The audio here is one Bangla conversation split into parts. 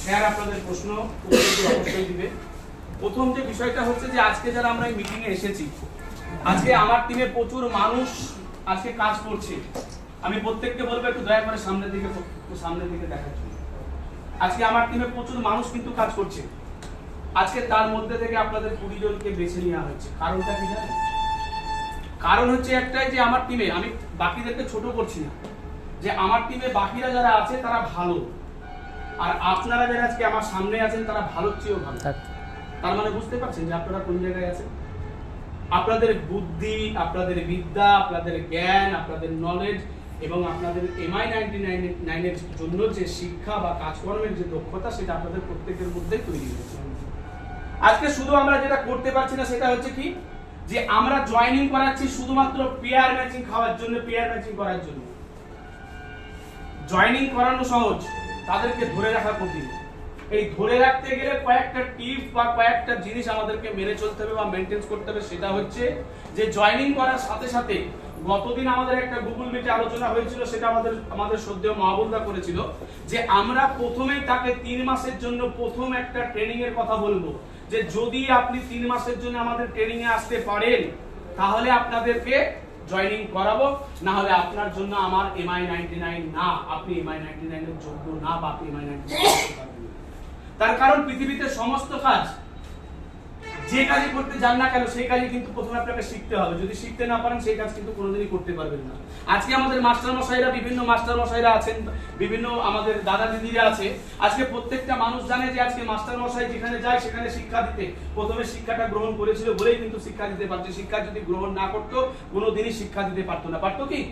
স্যার আপনাদের প্রশ্ন উত্তর অবশ্যই দিবে। প্রথম যে বিষয়টা হচ্ছে যে আজকে যারা আমরা এই মিটিংয়ে এসেছি, আজকে আমার টিমে প্রচুর মানুষ আজকে কাজ করছে। আমি প্রত্যেককে বলবো একটু দয়া করে সামনের দিকে দেখার জন্য। আজকে আমার টিমে প্রচুর মানুষ কিন্তু কাজ করছে। আজকে তার মধ্যে থেকে আপনাদের 20 জনকে বেছে নেওয়া হয়েছে। কারণটা কি জানেন? কারণ হচ্ছে একটাই যে আমার টিমে, আমি বাকিদেরকে ছোট করছি না, যে আমার টিমে বাকিরা যারা আছে তারা ভালো, আর আপনারা যারা আজকে আমার সামনে আছেন তারা ভালোর চেয়েও ভালো। তার মানে বুঝতে পারছেন যে আপনারা কোন জায়গায় আছেন। আপনাদের বুদ্ধি, আপনাদের বিদ্যা, আপনাদের জ্ঞান, আপনাদের নলেজ এবং আপনাদের MI 99 এর জন্য যে শিক্ষা বা কাজকর্মের যে দক্ষতা, সেটা আপনাদের প্রত্যেকের মধ্যেই তৈরি হয়েছে। আজকে শুধু আমরা যেটা করতে পারছি না সেটা হচ্ছে কি, যে আমরা জয়েনিং করাচ্ছি শুধুমাত্র পেয়ার ম্যাচিং খাওয়ার জন্য, পেয়ার ম্যাচিং করার জন্য। জয়েনিং করানো সহজ, তাদেরকে ধরে রাখা কঠিন। এই ধরে রাখতে গেলে কয়েকটা টিপস বা কয়েকটা জিনিস আমাদেরকে মেনে চলতে হবে বা মেইনটেইন করতে হবে। সেটা হচ্ছে যে জয়েনিং করার সাথে সাথে গতদিন আমাদের একটা গুগল মিটে আলোচনা হয়েছিল, সেটা আমাদের শ্রদ্ধেয় মহাবুলদা করেছিল, যে আমরা প্রথমেই তাকে 3 মাসের জন্য প্রথম একটা ট্রেনিং এর কথা বলবো, যে যদি আপনি 3 মাসের জন্য আমাদের ট্রেনিং এ আসতে পারেন তাহলে আপনাদেরকে জয়েনিং করাবো, না হলে আপনার জন্য আমার MI 99 না, আপনি MI 99 এর যোগ্য না, বা আপনি MI 99 তার কারণ পৃথিবীতে সমস্ত কাজ, যে কাজই করতে যান না কেন সেই কাজই কিন্তু প্রথমে আপনাকে শিখতে হবে। যদি শিখতে না পারেন সেই কাজ কিন্তু কোনোদিনই করতে পারবেন না। আজকে আমাদের মাস্টার মশাইরা, বিভিন্ন মাস্টার মশাইরা আছেন, বিভিন্ন আমাদের দাদা দিদিরা আছে। আজকে প্রত্যেকটা মানুষ জানে যে আজকে মাস্টার মশাই যেখানে যায় সেখানে শিক্ষা দিতে প্রথমে শিক্ষাটা গ্রহণ করেছিল বলেই কিন্তু শিক্ষা দিতে পারছে। শিক্ষা যদি গ্রহণ না করতো কোনোদিনই শিক্ষা দিতে পারতো না। পারতো কি?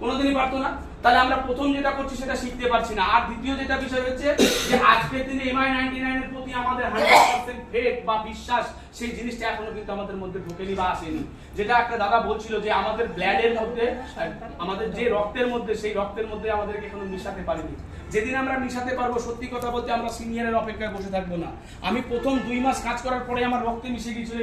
কোনোদিনই পারতো না। তাহলে আমরা প্রথম যেটা করছি সেটা শিখতে পারছি না। আর দ্বিতীয় যেটা বিষয় হচ্ছে যে আজকের দিনে MI 99 এর প্রতি আমাদের 100% ফেথ বা বিশ্বাস, সেই জিনিসটা এখনো কিন্তু আমাদের মধ্যে ঢোকেনি বা আসেনি। যেটা একটা দাদা বলছিল যে আমাদের ব্লাডের মধ্যে, আমাদের যে রক্তের মধ্যে, সেই রক্তের মধ্যে আমাদেরকে এখনো মিশাতে পারিনি। যেদিন আমরা মিশাতে পারবো, সত্যি কথা বলতে আমরা সিনিয়রের অপেক্ষায় বসে থাকবো না। আমি প্রথম 2 মাস কাজ করার পরে আমার রক্তে মিশে গিয়েছিল